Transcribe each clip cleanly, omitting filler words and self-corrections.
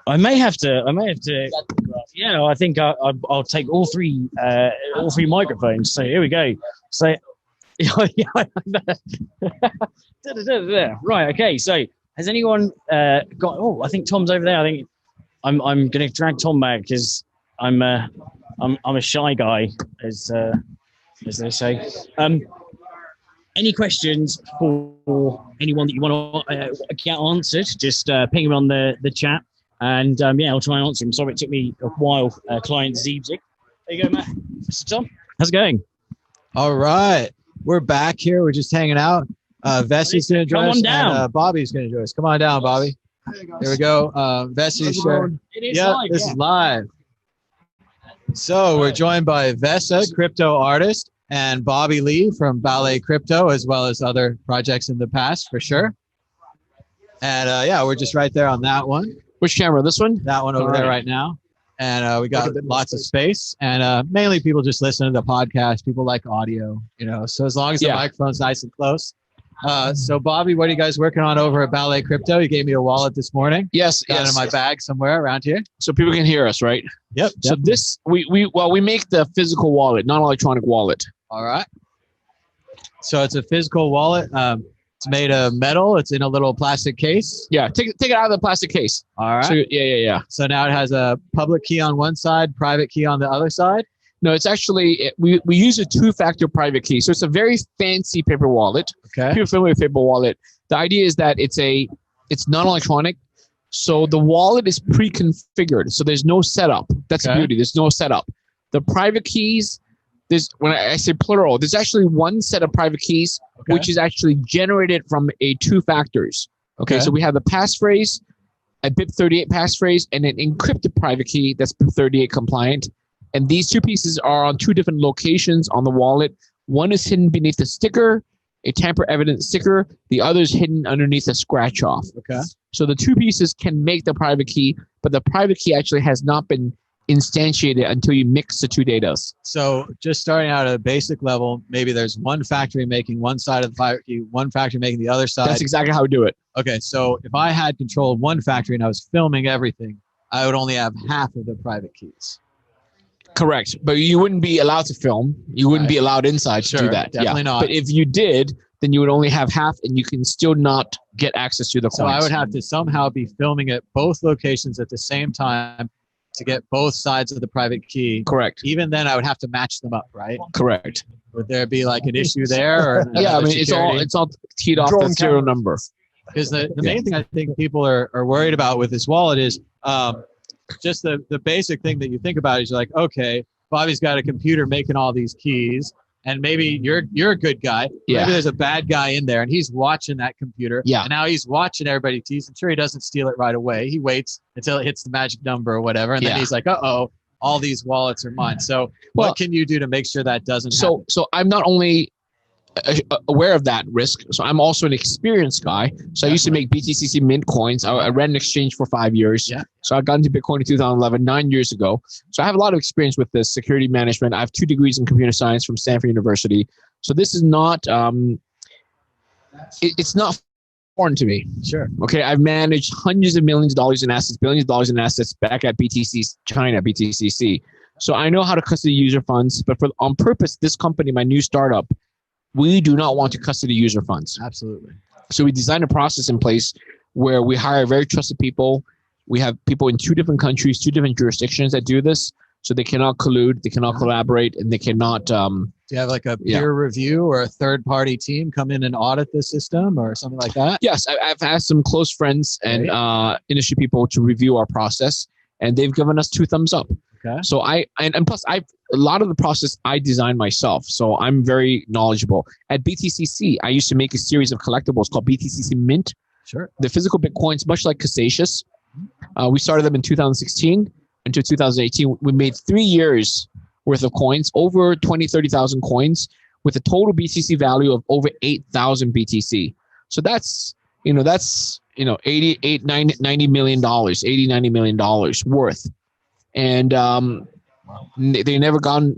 I may have to. Yeah, I think I'll take all three microphones. So here we go. So, right. Okay. So, has anyone got? Oh, I think Tom's over there. I think I'm going to drag Tom back because I'm a shy guy, as they say. Any questions for anyone that you want to get answered? Just ping them on the chat. And I'll try and answer him. Sorry, it took me a while. Client Zeebzik. There you go, Matt. Mr. Tom, how's it going? All right. We're back here. We're just hanging out. Vesi's going to join us. And Bobby's going to join us. Come on down, Bobby. There we go. Vesi's sharing. This is live. So we're joined by VESA, crypto artist, and Bobby Lee from Ballet Crypto, as well as other projects in the past, for sure. And we're just right there on that one. Which camera? This one? That one over there right now. And we got lots of space. And mainly people just listen to the podcast. People like audio, So as long as the microphone's nice and close. So Bobby, what are you guys working on over at Ballet Crypto? You gave me a wallet this morning. Yes. Got it in my bag somewhere around here. So people can hear us, right? Yep. So this, we make the physical wallet, not electronic wallet. All right. So it's a physical wallet. It's made of metal. It's in a little plastic case. Yeah, take it out of the plastic case. All right. So, yeah. So now it has a public key on one side, private key on the other side. No, it's actually, we use a two-factor private key. So it's a very fancy paper wallet. Okay. If you're familiar with paper wallet, the idea is that it's non-electronic. So the wallet is pre-configured. So there's no setup. That's the beauty. There's no setup. The private keys, when I say plural, there's actually one set of private keys, which is actually generated from a two factors. Okay. So we have the passphrase, a BIP38 passphrase, and an encrypted private key that's BIP38 compliant. And these two pieces are on two different locations on the wallet. One is hidden beneath the sticker, a tamper-evident sticker. The other is hidden underneath a scratch-off. Okay. So the two pieces can make the private key, but the private key actually has not been instantiated until you mix the two data. So just starting out at a basic level, maybe there's one factory making one side of the private key, one factory making the other side. That's exactly how we do it. Okay, so if I had control of one factory and I was filming everything, I would only have half of the private keys. Correct, but you wouldn't be allowed to film. You wouldn't be allowed inside to do that. Definitely not. But if you did, then you would only have half, and you can still not get access to the coins. So I would have to somehow be filming at both locations at the same time to get both sides of the private key. Correct. Even then, I would have to match them up, right? Correct. Would there be like an issue there? Or yeah, I mean, it's all teed off the serial number. Because the main thing I think people are worried about with this wallet is just the basic thing that you think about is you're like, okay, Bobby's got a computer making all these keys, and maybe you're a good guy. Yeah. Maybe there's a bad guy in there, and he's watching that computer. Yeah. And now he's watching everybody's keys. I'm sure he doesn't steal it right away. He waits until it hits the magic number or whatever, and then he's like, uh-oh, all these wallets are mine. So what can you do to make sure that doesn't happen? So I'm not only aware of that risk, so I'm also an experienced guy. So I used to make BTCC mint coins. I ran an exchange for 5 years. Yeah. So I got into Bitcoin in 2011, 9 years ago. So I have a lot of experience with the security management. I have 2 degrees in computer science from Stanford University. So this is not, it's not foreign to me. Sure. Okay. I've managed hundreds of millions of dollars in assets, billions of dollars in assets back at BTC China, BTCC. So I know how to custody user funds, but on purpose, this company, my new startup, we do not want to custody user funds. Absolutely. So we designed a process in place where we hire very trusted people. We have people in 2 different countries, 2 different jurisdictions that do this. So they cannot collude, they cannot collaborate, and they cannot. Do you have like a peer review or a third-party team come in and audit the system or something like that? Yes, I've asked some close friends and industry people to review our process, and they've given us 2 thumbs up. Okay. So and plus a lot of the process I designed myself, so I'm very knowledgeable. At BTCC, I used to make a series of collectibles called BTCC Mint. Sure. The physical Bitcoins, much like Cassatius. We started them in 2016 until 2018. We made 3 years worth of coins, over 30,000 coins, with a total BTC value of over 8,000 BTC. So that's 88, 90 million dollars, 80, 90 million dollars worth. And they've never gone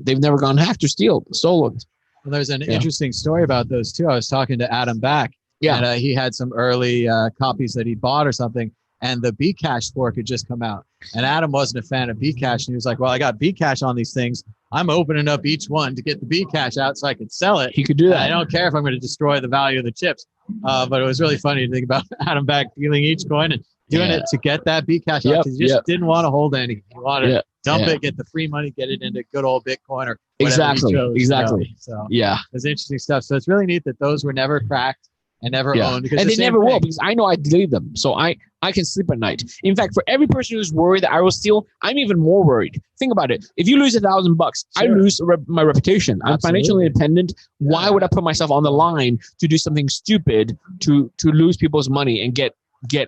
hacked or stolen. Well, there's an interesting story about those too. I was talking to Adam Back, and he had some early copies that he bought or something, and the Bcash fork had just come out. And Adam wasn't a fan of Bcash, and he was like, well, I got Bcash on these things. I'm opening up each one to get the Bcash out so I can sell it. He could do that. I don't care if I'm going to destroy the value of the chips. But it was really funny to think about Adam back dealing each coin and doing it to get that Bcash out, because he just didn't want to hold any. He wanted to dump it, get the free money, get it into good old Bitcoin or whatever he chose, exactly. So it's interesting stuff. So it's really neat that those were never cracked and never owned. And they never will, because I know I deleted them. So I can sleep at night. In fact, for every person who's worried that I will steal, I'm even more worried. Think about it. If you lose $1,000, I lose my reputation. I'm financially independent. Why would I put myself on the line to do something stupid to lose people's money and get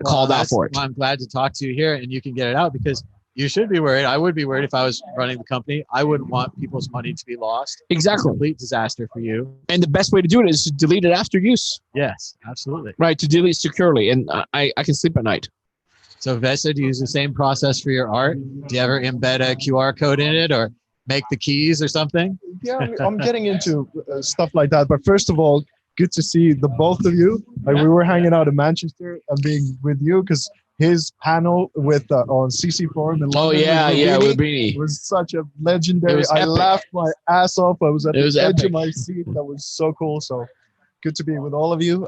called out for it? Well, I'm glad to talk to you here, and you can get it out, because you should be worried. I would be worried if I was running the company. I wouldn't want people's money to be lost. Exactly. It's a complete disaster for you. And the best way to do it is to delete it after use. Yes, absolutely. Right, to delete securely. And I can sleep at night. So VESA, do you use the same process for your art? Do you ever embed a QR code in it or make the keys or something? Yeah, I'm getting into stuff like that. But first of all, good to see the both of you. Like, we were hanging out in Manchester and being with you, because his panel with on CC Forum in London with Beanie was such a legendary. I laughed my ass off. I was at the edge of my seat. That was so cool. So good to be with all of you.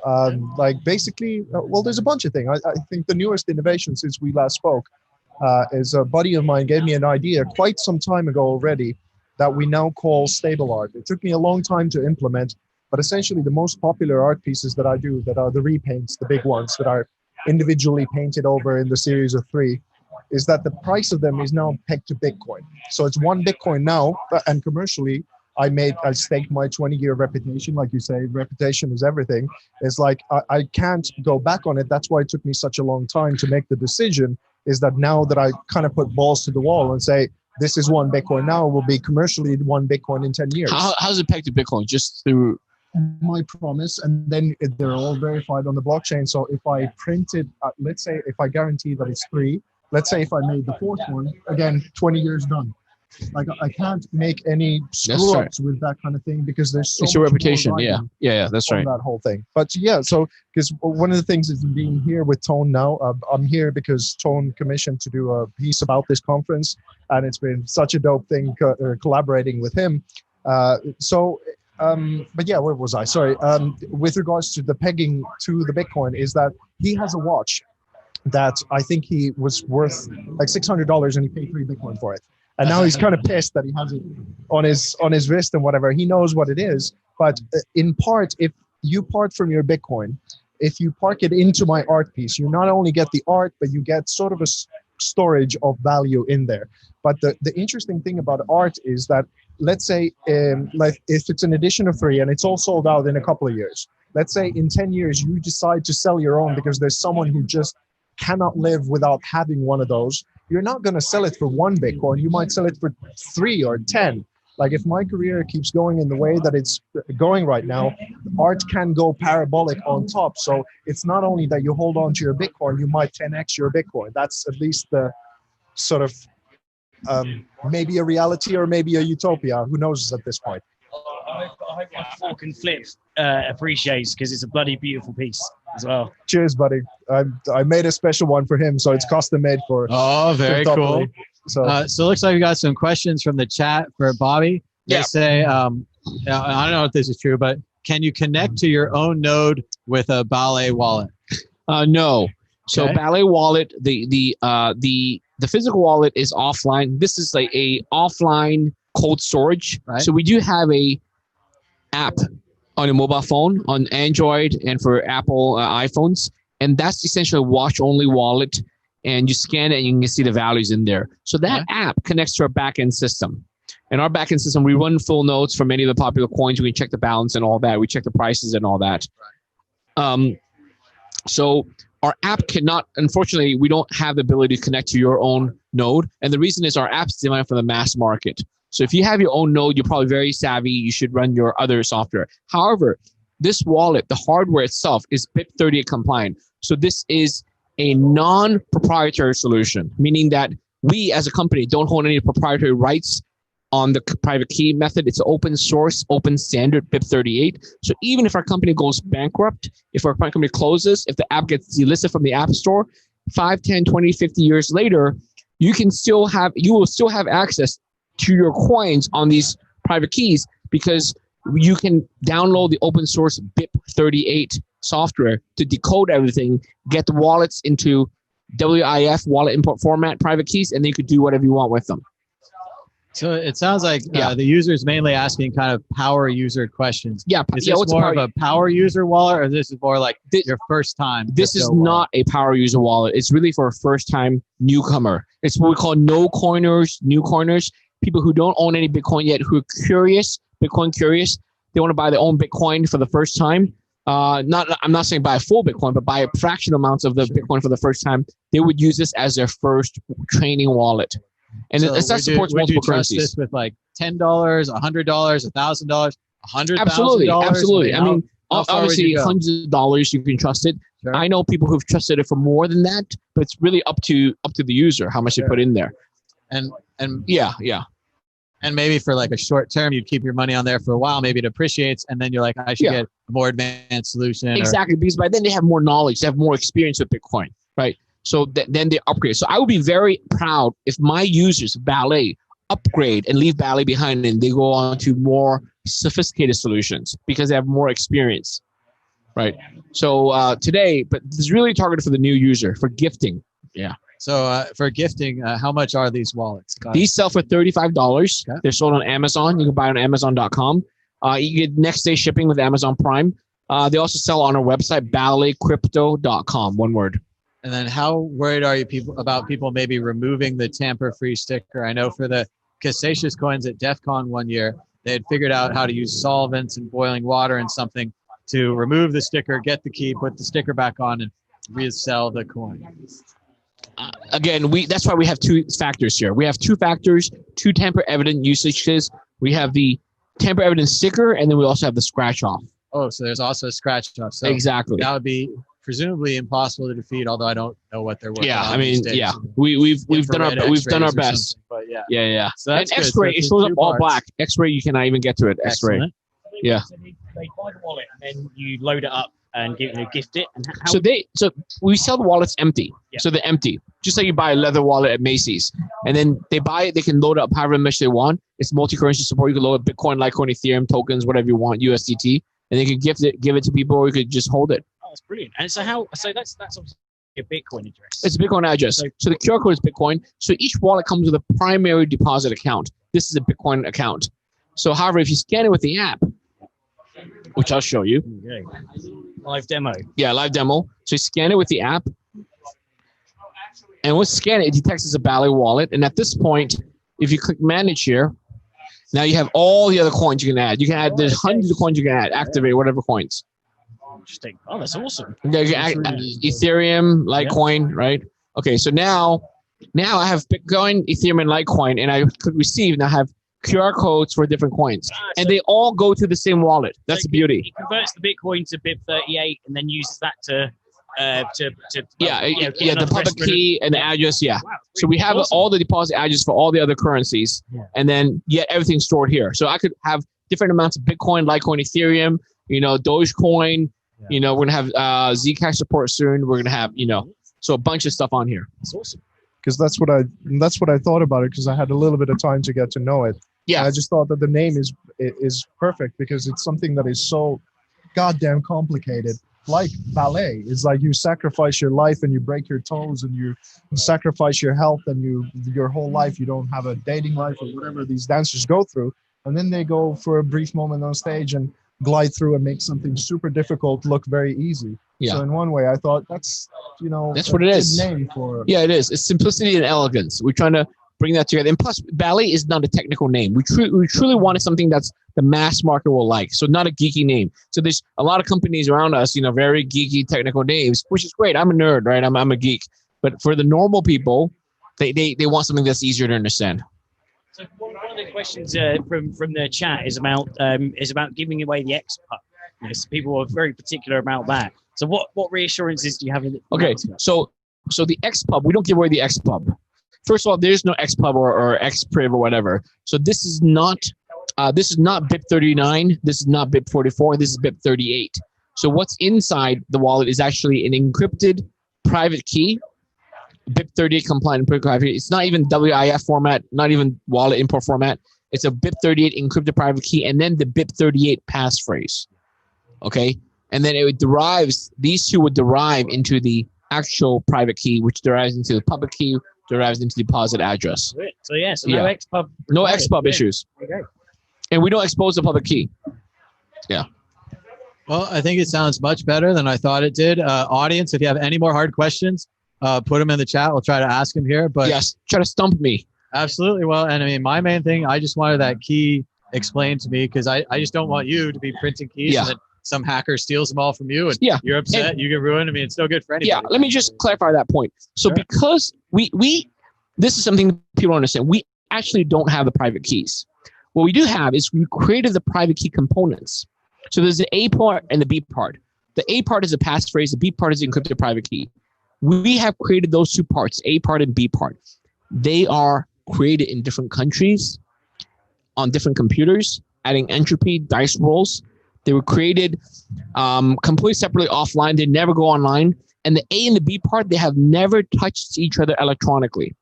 Like, basically, well, there's a bunch of things. I think the newest innovation since we last spoke is a buddy of mine gave me an idea quite some time ago already that we now call stable art. It took me a long time to implement, but essentially the most popular art pieces that I do, that are the repaints, the big ones that are individually painted over in the series of 3, is that the price of them is now pegged to Bitcoin. So it's 1 Bitcoin now, and commercially, I staked my 20-year reputation. Like you say, reputation is everything. It's like, I can't go back on it. That's why it took me such a long time to make the decision, is that now that I kind of put balls to the wall and say, this is 1 Bitcoin now, will be commercially 1 Bitcoin in 10 years. How's it pegged to Bitcoin? Just through my promise, and then they're all verified on the blockchain. So if I printed, let's say if I guarantee that it's 3, let's say if I made the 4th one, again, 20 years done. Like, I can't make any screw-ups with that kind of thing, because there's so it's your much reputation. more Yeah, that's right. That whole thing. But yeah, so because one of the things is being here with Tone now. I'm here because Tone commissioned to do a piece about this conference, and it's been such a dope thing collaborating with him. But yeah, where was I? Sorry. With regards to the pegging to the Bitcoin, is that he has a watch that I think he was worth like $600, and he paid 3 Bitcoin for it. And now he's kind of pissed that he has it on his wrist and whatever. He knows what it is. But in part, if you part from your Bitcoin, if you park it into my art piece, you not only get the art, but you get sort of a storage of value in there. But the interesting thing about art is that, let's say, like if it's an edition of 3 and it's all sold out in a couple of years, let's say in 10 years you decide to sell your own because there's someone who just cannot live without having one of those, you're not going to sell it for 1 Bitcoin. You might sell it for 3 or 10. Like, if my career keeps going in the way that it's going right now, art can go parabolic on top. So it's not only that you hold on to your Bitcoin, you might 10x your Bitcoin. That's at least the sort of maybe a reality or maybe a utopia. Who knows at this point? I hope my fork and flip appreciates, because it's a bloody beautiful piece as well. Cheers, buddy. I made a special one for him, so it's custom made for. Oh, very cool. So it looks like we got some questions from the chat for Bobby. They say, I don't know if this is true, but can you connect to your own node with a Ballet wallet? No. So Ballet wallet, the physical wallet is offline. This is like a offline cold storage. Right. So we do have a app on a mobile phone, on Android and for Apple iPhones. And that's essentially a watch-only wallet. And you scan it and you can see the values in there. So that app connects to our backend system. And our backend system, we run full notes for many of the popular coins. We can check the balance and all that. We check the prices and all that. So our app cannot, unfortunately, we don't have the ability to connect to your own node. And the reason is our app's designed for the mass market. So if you have your own node, you're probably very savvy. You should run your other software. However, this wallet, the hardware itself, is BIP38 compliant. So this is a non-proprietary solution, meaning that we as a company don't hold any proprietary rights on the private key method. It's an open source, open standard BIP38. So even if our company goes bankrupt, if our company closes, if the app gets delisted from the App Store, 5, 10, 20, 50 years later, you will still have access to your coins on these private keys, because you can download the open source BIP38 software to decode everything, get the wallets into WIF wallet import format private keys, and then you could do whatever you want with them. So it sounds like the user is mainly asking kind of power user questions. Yeah. Is this more of a power user wallet, or this is more like your first time? This is not a power user wallet. It's really for a first time newcomer. It's what we call no coiners, new coiners, people who don't own any Bitcoin yet, who are curious, Bitcoin curious. They want to buy their own Bitcoin for the first time. I'm not saying buy a full Bitcoin, but buy a fraction amounts of the Bitcoin for the first time. They would use this as their first training wallet. And that supports multiple currencies. This with like $10, $100, $1,000, $100,000. Absolutely. I mean, obviously, hundreds of dollars you can trust it. Sure. I know people who've trusted it for more than that, but it's really up to the user how much they put in there. And yeah. And maybe for like a short term, you'd keep your money on there for a while. Maybe it appreciates, and then you're like, I should get a more advanced solution. Exactly, because by then they have more knowledge, they have more experience with Bitcoin, right? So then they upgrade. So I would be very proud if my users, Ballet, upgrade and leave Ballet behind and they go on to more sophisticated solutions because they have more experience, right? So today, but this is really targeted for the new user, for gifting. Yeah. So for gifting, how much are these wallets? These sell for $35. Okay. They're sold on Amazon. You can buy on Amazon.com. You get next day shipping with Amazon Prime. They also sell on our website, balletcrypto.com, one word. And then how worried are you about people maybe removing the tamper-free sticker? I know for the Cassatius coins at DEF CON one year, they had figured out how to use solvents and boiling water and something to remove the sticker, get the key, put the sticker back on, and resell the coin. Again, that's why we have two factors here. We have two factors, two tamper-evident usages. We have the tamper-evident sticker, and then we also have the scratch-off. Oh, so there's also a scratch-off. So exactly. That would be presumably impossible to defeat, although I don't know what they're working on. I mean, we've done our best. But yeah. So that's and X-ray, it shows up all black. X-ray, you cannot even get to it. X-ray. Excellent. Yeah. So they buy the wallet and then you load it up and gift it. And so we sell the wallets empty. Yeah. So they're empty, just like you buy a leather wallet at Macy's, and then they buy it. They can load up however much they want. It's multi-currency support. You can load up Bitcoin, Litecoin, Ethereum tokens, whatever you want, USDT, and they can give it to people, or you could just hold it. That's brilliant. And so that's obviously a Bitcoin address. It's a Bitcoin address. So the QR code is Bitcoin. So each wallet comes with a primary deposit account. This is a Bitcoin account. So however, if you scan it with the app, which I'll show you. Okay. Live demo. Yeah, live demo. So you scan it with the app. And once you scan it, it detects as a Ballet wallet. And at this point, if you click manage here, now you have all the other coins you can add. You can add, there's hundreds of coins you can add, activate whatever coins. Interesting. Oh, that's awesome. Ethereum, Litecoin, right? Okay, so now I have Bitcoin, Ethereum, and Litecoin, and I could receive, now I have QR codes for different coins. And they all go to the same wallet. That's the beauty. It converts the Bitcoin to BIP38 and then uses that to the public key and the address. Yeah. Wow, so we have all the deposit address for all the other currencies, and then everything stored here. So I could have different amounts of Bitcoin, Litecoin, Ethereum, Dogecoin. We're gonna have Zcash support soon. We're gonna have so a bunch of stuff on here. That's awesome. Because that's what I thought about it, because I had a little bit of time to get to know it. Yeah. And I just thought that the name is perfect because it's something that is so goddamn complicated. Like ballet, it's like you sacrifice your life and you break your toes and you sacrifice your health and your whole life. You don't have a dating life or whatever these dancers go through, and then they go for a brief moment on stage and glide through and make something super difficult look very easy. Yeah. So in one way, I thought that's what it is. Name for it is. It's simplicity and elegance. We're trying to bring that together. And plus, ballet is not a technical name. We truly wanted something that's the mass market will like. So not a geeky name. So there's a lot of companies around us, very geeky technical names, which is great. I'm a nerd, right? I'm a geek. But for the normal people, they want something that's easier to understand. So one of the questions from the chat is about giving away the XPub. So people are very particular about that. So what reassurances do you have? Okay, so the XPub, we don't give away the XPub. First of all, there's no XPub or XPriv or whatever. So this is not BIP39. This is not BIP44. This is BIP38. So what's inside the wallet is actually an encrypted private key BIP38 compliant cryptography. It's not even WIF format, not even wallet import format. It's a BIP38 encrypted private key, and then the BIP38 passphrase. Okay, and then these two would derive into the actual private key, which derives into the public key, derives into the deposit address. So no XPub. No XPub issues. Okay. And we don't expose the public key. Yeah. Well, I think it sounds much better than I thought it did. Audience, if you have any more hard questions, put them in the chat. We'll try to ask them here. But yes, try to stump me. Absolutely. Well, and I mean, my main thing, I just wanted that key explained to me because I just don't want you to be printing keys and then some hacker steals them all from you and you're upset, and you get ruined. I mean, it's no good for anybody. Yeah, let me just clarify that point. So because we this is something people don't understand. We actually don't have the private keys. What we do have is we created the private key components. So there's the A part and the B part. The A part is a passphrase. The B part is the encrypted private key. We have created those two parts, A part and B part. They are created in different countries, on different computers, adding entropy, dice rolls. They were created completely separately offline. They never go online. And the A and the B part, they have never touched each other electronically.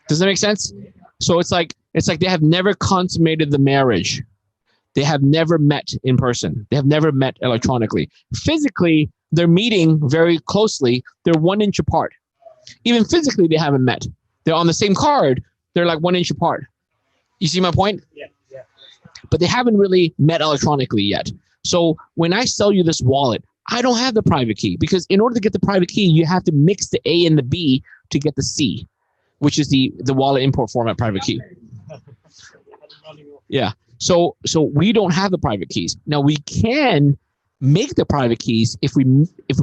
Does that make sense? So it's like they have never consummated the marriage. They have never met in person. They have never met electronically. Physically, they're meeting very closely. They're 1 inch apart. Even physically, they haven't met. They're on the same card. They're like 1 inch apart. You see my point? Yeah. But they haven't really met electronically yet. So when I sell you this wallet, I don't have the private key because in order to get the private key, you have to mix the A and the B to get the C, which is the wallet import format private key. Yeah. So we don't have the private keys. Now we can make the private keys if we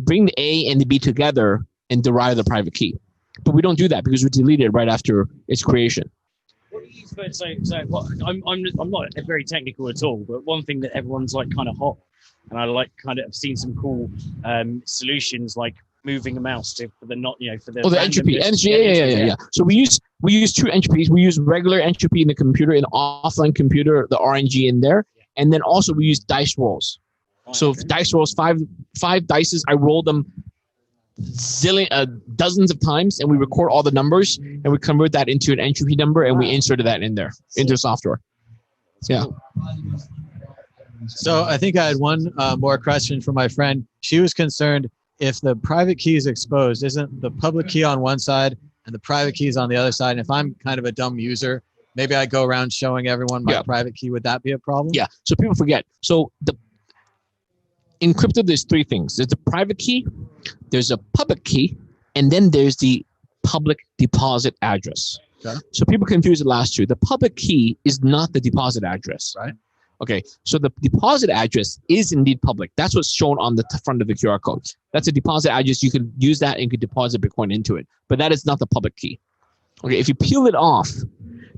bring the A and the B together and derive the private key. But we don't do that because we delete it right after its creation. What do you use for, so I'm not very technical at all, but one thing that everyone's like kind of hot, and I like kind of seen some cool solutions like moving a mouse for the entropy. Yeah. So we use two entropies. We use regular entropy in the computer, in the offline computer, the RNG in there, and then also we use dice rolls. So dice rolls, five dices, I roll them dozens of times, and we record all the numbers, and we convert that into an entropy number, and we inserted that in there into software. Yeah. So I think I had one more question from my friend. She was concerned if the private key is exposed, isn't the public key on one side and the private key is on the other side? And if I'm kind of a dumb user, maybe I go around showing everyone my private key. Would that be a problem? Yeah. So people forget. So in crypto, there's three things. There's the private key, there's a public key, and then there's the public deposit address. Okay. So people confuse the last two. The public key is not the deposit address. Right. Okay. So the deposit address is indeed public. That's what's shown on the front of the QR code. That's a deposit address. You can use that and you can deposit Bitcoin into it. But that is not the public key. Okay. If you peel it off,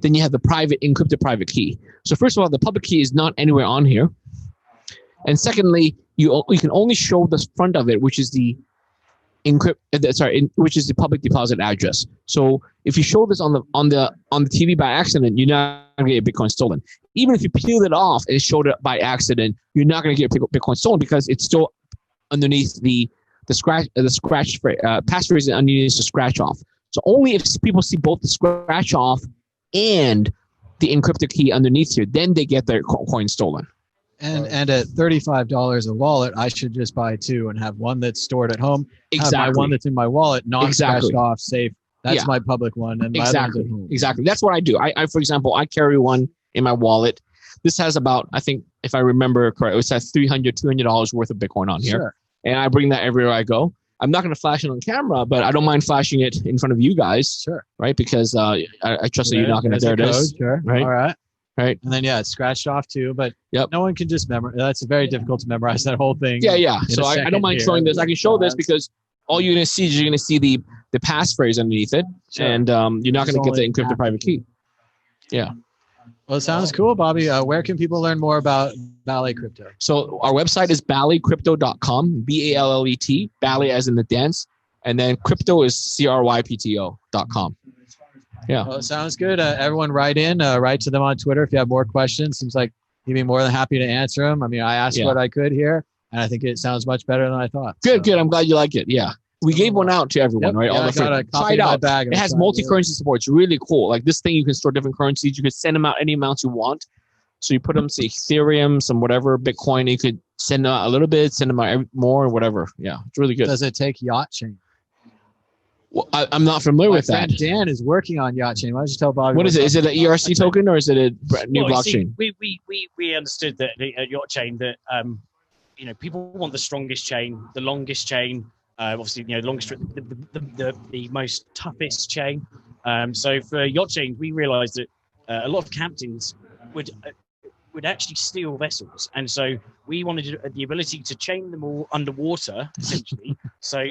then you have the private encrypted private key. So first of all, the public key is not anywhere on here. And secondly, you can only show the front of it, which is the which is the public deposit address. So if you show this on the TV by accident, you're not going to get Bitcoin stolen. Even if you peel it off and showed it by accident, you're not going to get Bitcoin stolen because it's still underneath the passphrase underneath the scratch off. So only if people see both the scratch off and the encrypted key underneath here, then they get their coin stolen. And at $35 a wallet, I should just buy two and have one that's stored at home. Exactly. Have my one that's in my wallet, not scratched off, safe. That's my public one. And exactly. That's what I do. I, for example, I carry one in my wallet. This has about, I think, if I remember correctly, it has $200 worth of Bitcoin on here. Sure. And I bring that everywhere I go. I'm not going to flash it on camera, but I don't mind flashing it in front of you guys. Sure. Right? Because I trust that you're not going to. There it is. Sure. Right. All right. Right. And then, it's scratched off too, but no one can just memorize. That's very difficult to memorize that whole thing. Yeah. So I don't mind showing this. I can show this because all you're going to see is you're going to see the passphrase underneath it. Sure. And you're not going to get the encrypted private key. Yeah. Well, it sounds cool, Bobby. Where can people learn more about Ballet Crypto? So our website is balletcrypto.com, BALLET, ballet as in the dance. And then crypto is CRYPTO.com. Yeah. Well, it sounds good. Everyone write to them on Twitter if you have more questions. Seems like you'd be more than happy to answer them. I mean, I asked what I could here, and I think it sounds much better than I thought. Good. I'm glad you like it. Yeah. We gave one out to everyone, right? Yeah, All I the got free. a Try copy it in my out. bag. It has multi-currency support. It's really cool. Like this thing, you can store different currencies. You could send them out any amounts you want. So you put them, say Ethereum, some whatever, Bitcoin. You could send them out a little bit, send them out more, whatever. Yeah, it's really good. Does it take Yacht Chain? Well, I'm not familiar with that. Dan is working on Yacht Chain. Why don't you tell Bobby? What is it? Is it an ERC token or is it a brand new blockchain? See, we understood that at Yacht Chain that people want the strongest chain, the longest chain. Obviously, longest, the most toughest chain. So for Yacht Chain, we realised that a lot of captains would actually steal vessels, and so we wanted the ability to chain them all underwater, essentially. So,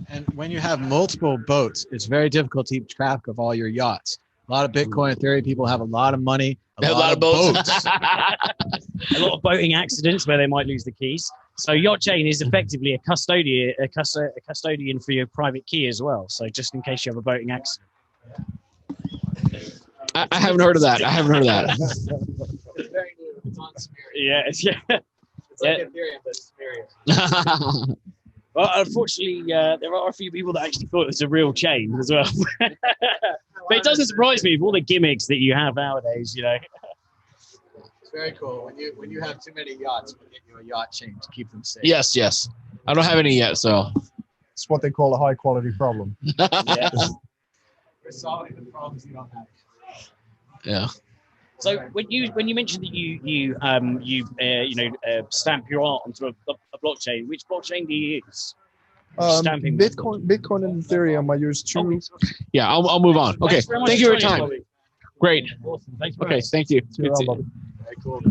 and when you have multiple boats, it's very difficult to keep track of all your yachts. A lot of Bitcoin Ethereum people have a lot of money, a lot of boats. A lot of boating accidents where they might lose the keys. So Yacht Chain is effectively a custodian for your private key as well. So just in case you have a boating accident. I haven't heard of that. It's very new. It's on Smeary. Yeah. It's like Ethereum, but Smeary. Well, unfortunately, there are a few people that actually thought it was a real chain as well. But it doesn't surprise me with all the gimmicks that you have nowadays, It's very cool. When you have too many yachts, we get you a Yacht Chain to keep them safe. Yes. I don't have any yet, so. It's what they call a high quality problem. Yeah. We're solving the problems you don't have. Yeah. So when you mentioned that you stamp your art onto a blockchain, which blockchain do you use? Stamping Bitcoin and Ethereum. I use two. Okay. Yeah, I'll move on. Okay. Thank you for your time. Bobby. Great. Awesome. Thanks. Okay. Thank you. Very cool.